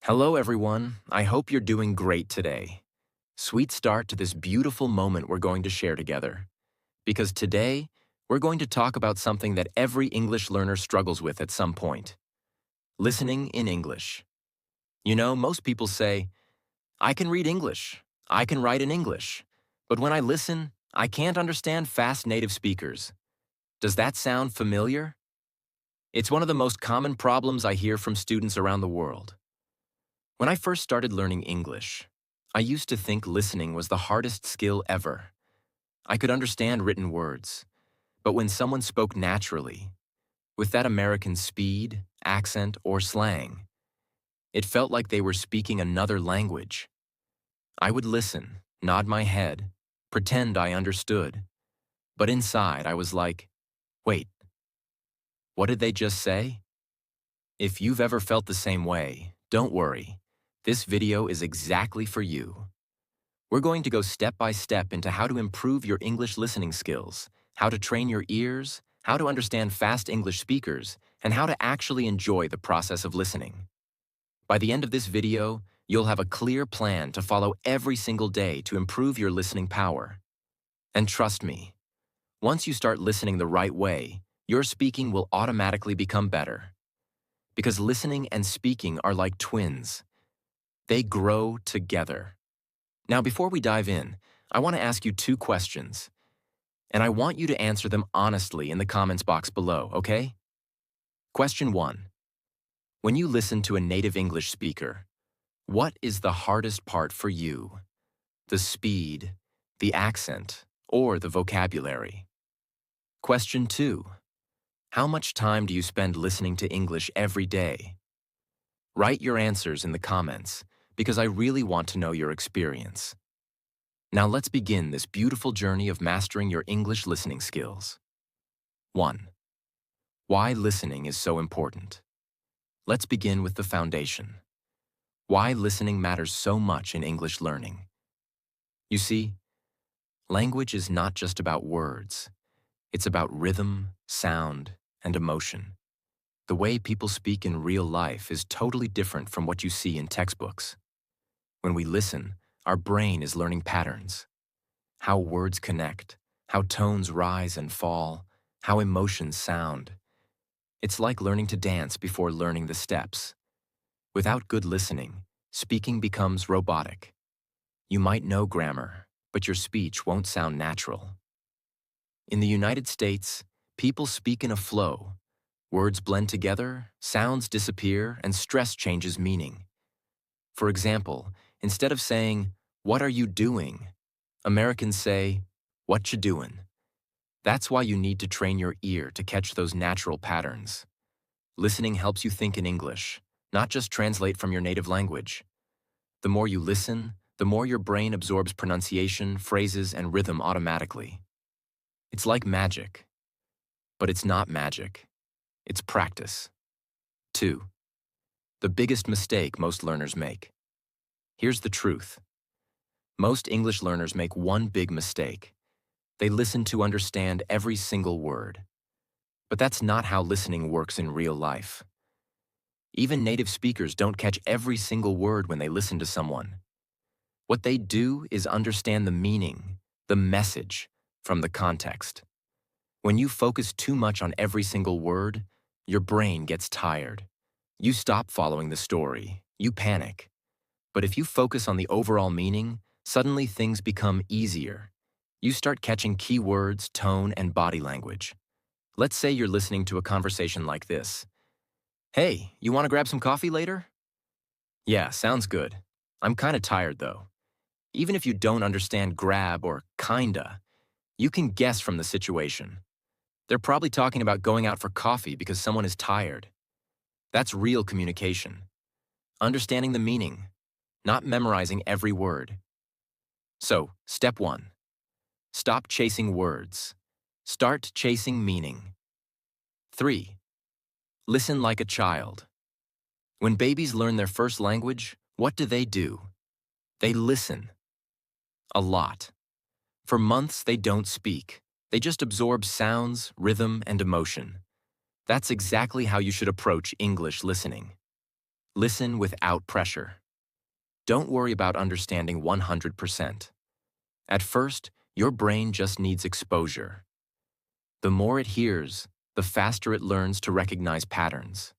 Hello, everyone. I hope you're doing great today. Sweet start to this beautiful moment we're going to share together. Because today, we're going to talk about something that every English learner struggles with at some point. Listening in English. You know, most people say, I can read English, I can write in English, but when I listen, I can't understand fast native speakers. Does that sound familiar? It's one of the most common problems I hear from students around the world. When I first started learning English, I used to think listening was the hardest skill ever. I could understand written words, but when someone spoke naturally, with that American speed, accent, or slang, it felt like they were speaking another language. I would listen, nod my head, pretend I understood, but inside I was like, wait, what did they just say? If you've ever felt the same way, don't worry. This video is exactly for you. We're going to go step by step into how to improve your English listening skills, how to train your ears, how to understand fast English speakers, and how to actually enjoy the process of listening. By the end of this video, you'll have a clear plan to follow every single day to improve your listening power. And trust me, once you start listening the right way, your speaking will automatically become better. Because listening and speaking are like twins. They grow together. Now, before we dive in, I want to ask you two questions, and I want you to answer them honestly in the comments box below, okay? Question 1. When you listen to a native English speaker, what is the hardest part for you? The speed, the accent, or the vocabulary? Question 2. How much time do you spend listening to English every day? Write your answers in the comments, because I really want to know your experience. Now let's begin this beautiful journey of mastering your English listening skills. 1. Why listening is so important. Let's begin with the foundation. Why listening matters so much in English learning. You see, language is not just about words. It's about rhythm, sound, and emotion. The way people speak in real life is totally different from what you see in textbooks. When we listen, our brain is learning patterns. How words connect, how tones rise and fall, how emotions sound. It's like learning to dance before learning the steps. Without good listening, speaking becomes robotic. You might know grammar, but your speech won't sound natural. In the United States, people speak in a flow. Words blend together, sounds disappear, and stress changes meaning. For example, instead of saying, "What are you doing?" Americans say, "What you doin'?" That's why you need to train your ear to catch those natural patterns. Listening helps you think in English, not just translate from your native language. The more you listen, the more your brain absorbs pronunciation, phrases, and rhythm automatically. It's like magic. But it's not magic. It's practice. 2. The biggest mistake most learners make. Here's the truth. Most English learners make one big mistake. They listen to understand every single word. But that's not how listening works in real life. Even native speakers don't catch every single word when they listen to someone. What they do is understand the meaning, the message, from the context. When you focus too much on every single word, your brain gets tired. You stop following the story. You panic. But if you focus on the overall meaning, suddenly things become easier. You start catching key words, tone, and body language. Let's say you're listening to a conversation like this. "Hey, you want to grab some coffee later?" "Yeah, sounds good. I'm kind of tired though." Even if you don't understand grab or kinda, you can guess from the situation. They're probably talking about going out for coffee because someone is tired. That's real communication. Understanding the meaning, not memorizing every word. So, step 1. Stop chasing words. Start chasing meaning. 3. Listen like a child. When babies learn their first language, what do? They listen. A lot. For months, they don't speak. They just absorb sounds, rhythm, and emotion. That's exactly how you should approach English listening. Listen without pressure. Don't worry about understanding 100%. At first, your brain just needs exposure. The more it hears, the faster it learns to recognize patterns.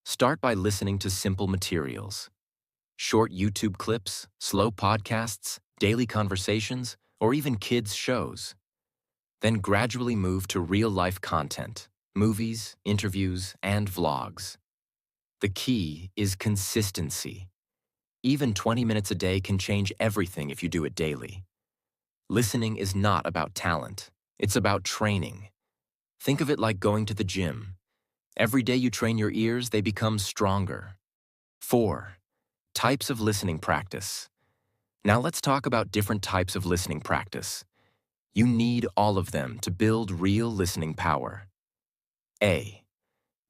Start by listening to simple materials. Short YouTube clips, slow podcasts, daily conversations, or even kids' shows. Then gradually move to real-life content, movies, interviews, and vlogs. The key is consistency. Even 20 minutes a day can change everything if you do it daily. Listening is not about talent. It's about training. Think of it like going to the gym. Every day you train your ears, they become stronger. 4. Types of listening practice. Now let's talk about different types of listening practice. You need all of them to build real listening power. A.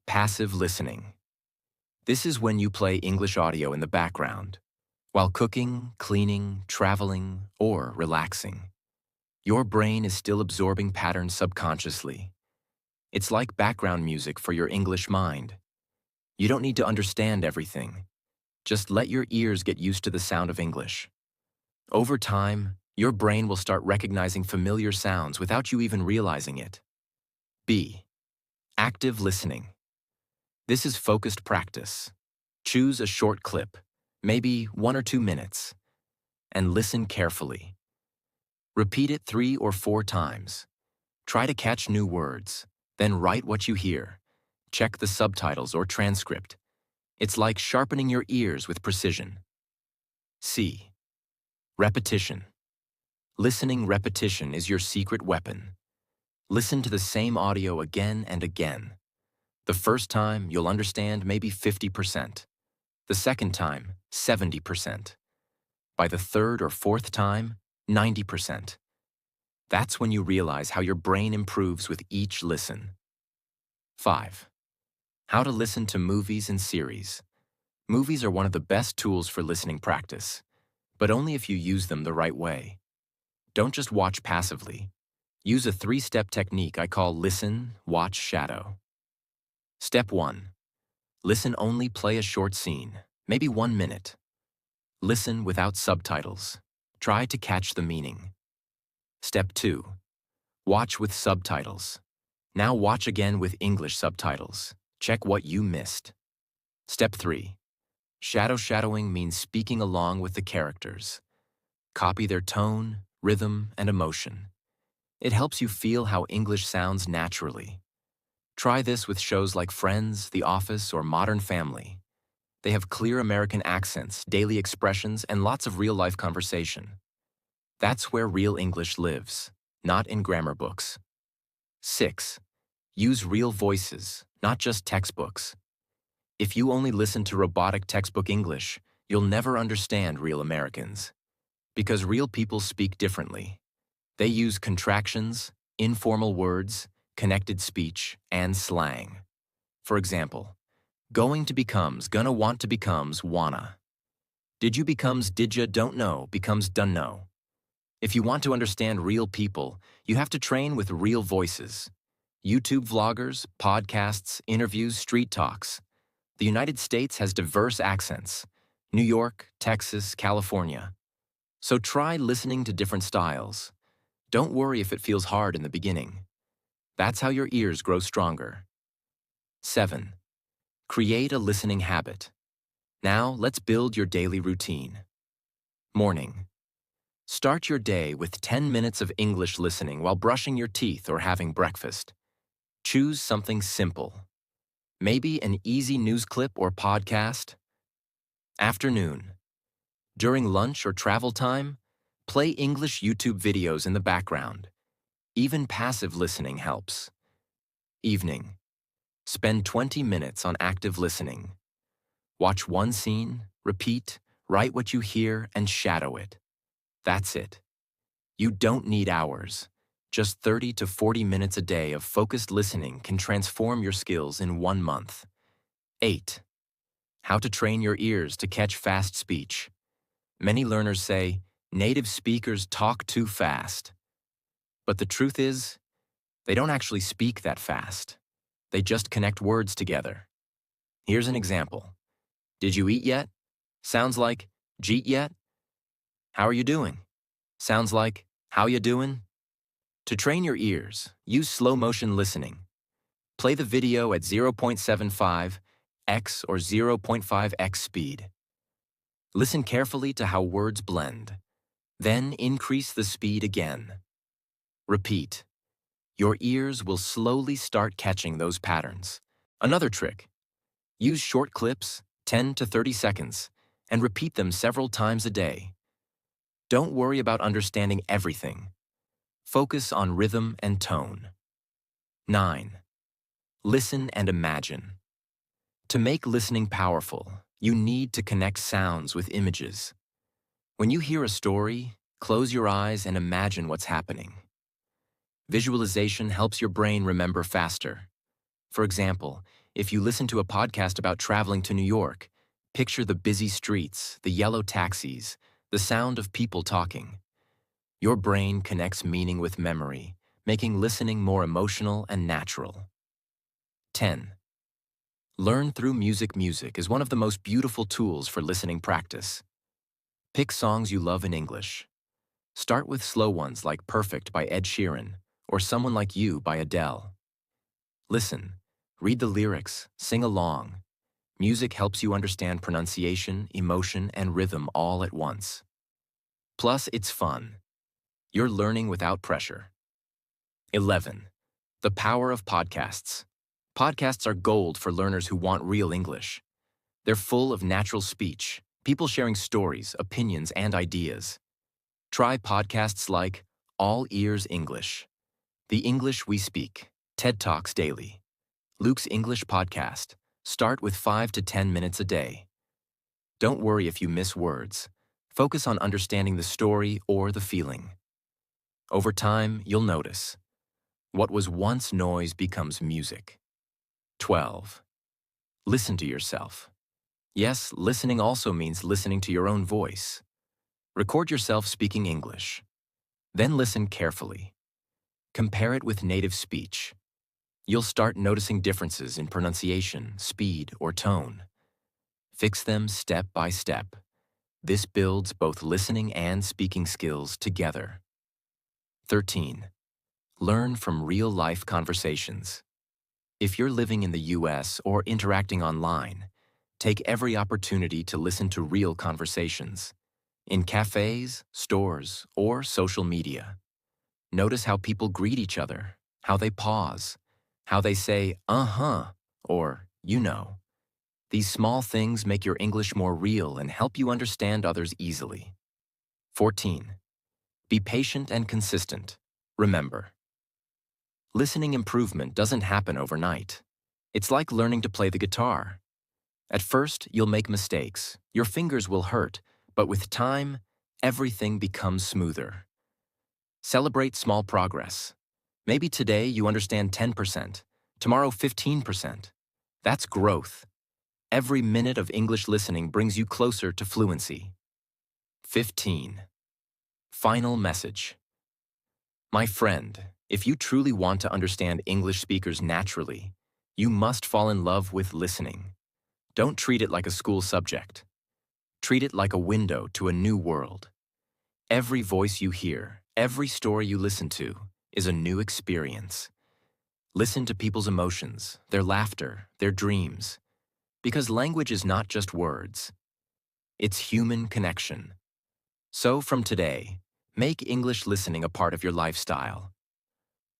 Passive listening. This is when you play English audio in the background, while cooking, cleaning, traveling, or relaxing. Your brain is still absorbing patterns subconsciously. It's like background music for your English mind. You don't need to understand everything. Just let your ears get used to the sound of English. Over time, your brain will start recognizing familiar sounds without you even realizing it. B. Active listening. This is focused practice. Choose a short clip, maybe 1 or 2 minutes, and listen carefully. Repeat it 3 or 4 times. Try to catch new words, then write what you hear. Check the subtitles or transcript. It's like sharpening your ears with precision. C. Repetition. Listening repetition is your secret weapon. Listen to the same audio again and again. The first time, you'll understand maybe 50%. The second time, 70%. By the third or fourth time, 90%. That's when you realize how your brain improves with each listen. 5. How to listen to movies and series. Movies are one of the best tools for listening practice, but only if you use them the right way. Don't just watch passively. Use a 3-step technique I call listen, watch, shadow. Step 1. Listen only, play a short scene, maybe 1 minute. Listen without subtitles. Try to catch the meaning. Step 2. Watch with subtitles. Now watch again with English subtitles. Check what you missed. Step 3. Shadowing means speaking along with the characters. Copy their tone, rhythm, and emotion. It helps you feel how English sounds naturally. Try this with shows like Friends, The Office, or Modern Family. They have clear American accents, daily expressions, and lots of real-life conversation. That's where real English lives, not in grammar books. 6. Use real voices, not just textbooks. If you only listen to robotic textbook English, you'll never understand real Americans. Because real people speak differently. They use contractions, informal words, connected speech, and slang. For example, going to becomes gonna, want to becomes wanna. Did you becomes didya, don't know becomes done know. If you want to understand real people, you have to train with real voices. YouTube vloggers, podcasts, interviews, street talks. The United States has diverse accents. New York, Texas, California. So try listening to different styles. Don't worry if it feels hard in the beginning. That's how your ears grow stronger. 7. Create a listening habit. Now, let's build your daily routine. Morning. Start your day with 10 minutes of English listening while brushing your teeth or having breakfast. Choose something simple. Maybe an easy news clip or podcast. Afternoon. During lunch or travel time, play English YouTube videos in the background. Even passive listening helps. Evening. Spend 20 minutes on active listening. Watch one scene, repeat, write what you hear, and shadow it. That's it. You don't need hours. Just 30 to 40 minutes a day of focused listening can transform your skills in 1 month. 8. How to train your ears to catch fast speech. Many learners say, native speakers talk too fast. But the truth is, they don't actually speak that fast. They just connect words together. Here's an example. Did you eat yet? Sounds like, jeet yet? How are you doing? Sounds like, how you doing? To train your ears, use slow motion listening. Play the video at 0.75x or 0.5x speed. Listen carefully to how words blend. Then increase the speed again. Repeat. Your ears will slowly start catching those patterns. Another trick. Use short clips, 10 to 30 seconds, and repeat them several times a day. Don't worry about understanding everything. Focus on rhythm and tone. 9. Listen and imagine. To make listening powerful, you need to connect sounds with images. When you hear a story, close your eyes and imagine what's happening. Visualization helps your brain remember faster. For example, if you listen to a podcast about traveling to New York, picture the busy streets, the yellow taxis, the sound of people talking. Your brain connects meaning with memory, making listening more emotional and natural. 10. Learn through music. Music is one of the most beautiful tools for listening practice. Pick songs you love in English. Start with slow ones like Perfect by Ed Sheeran or Someone Like You by Adele. Listen, read the lyrics, sing along. Music helps you understand pronunciation, emotion, and rhythm all at once. Plus, it's fun. You're learning without pressure. 11. The power of podcasts. Podcasts are gold for learners who want real English. They're full of natural speech, people sharing stories, opinions, and ideas. Try podcasts like All Ears English, The English We Speak, TED Talks Daily, Luke's English Podcast. Start with 5 to 10 minutes a day. Don't worry if you miss words. Focus on understanding the story or the feeling. Over time, you'll notice. What was once noise becomes music. 12. Listen to yourself. Yes, listening also means listening to your own voice. Record yourself speaking English. Then listen carefully. Compare it with native speech. You'll start noticing differences in pronunciation, speed, or tone. Fix them step by step. This builds both listening and speaking skills together. 13. Learn from real-life conversations. If you're living in the US or interacting online, take every opportunity to listen to real conversations. In cafes, stores, or social media. Notice how people greet each other, how they pause, how they say, uh-huh, or you know. These small things make your English more real and help you understand others easily. 14. Be patient and consistent. Remember, listening improvement doesn't happen overnight. It's like learning to play the guitar. At first, you'll make mistakes. Your fingers will hurt, but with time, everything becomes smoother. Celebrate small progress. Maybe today you understand 10%, tomorrow 15%. That's growth. Every minute of English listening brings you closer to fluency. 15. Final message. My friend, if you truly want to understand English speakers naturally, you must fall in love with listening. Don't treat it like a school subject. Treat it like a window to a new world. Every voice you hear, every story you listen to, is a new experience. Listen to people's emotions, their laughter, their dreams. Because language is not just words. It's human connection. So from today, make English listening a part of your lifestyle.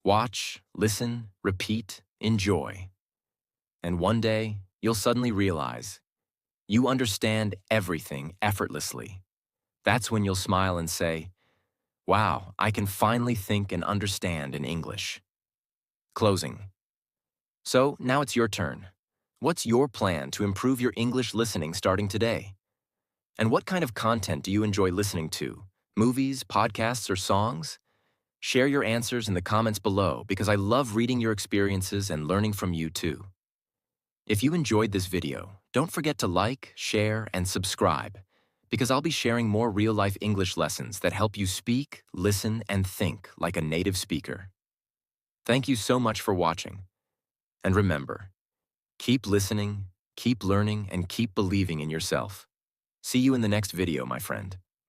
Watch, listen, repeat, enjoy. And one day, you'll suddenly realize you understand everything effortlessly. That's when you'll smile and say, wow, I can finally think and understand in English. Closing. So now it's your turn. What's your plan to improve your English listening starting today? And what kind of content do you enjoy listening to? Movies, podcasts, or songs? Share your answers in the comments below because I love reading your experiences and learning from you too. If you enjoyed this video, don't forget to like, share, and subscribe because I'll be sharing more real-life English lessons that help you speak, listen, and think like a native speaker. Thank you so much for watching. And remember, keep listening, keep learning, and keep believing in yourself. See you in the next video, my friend.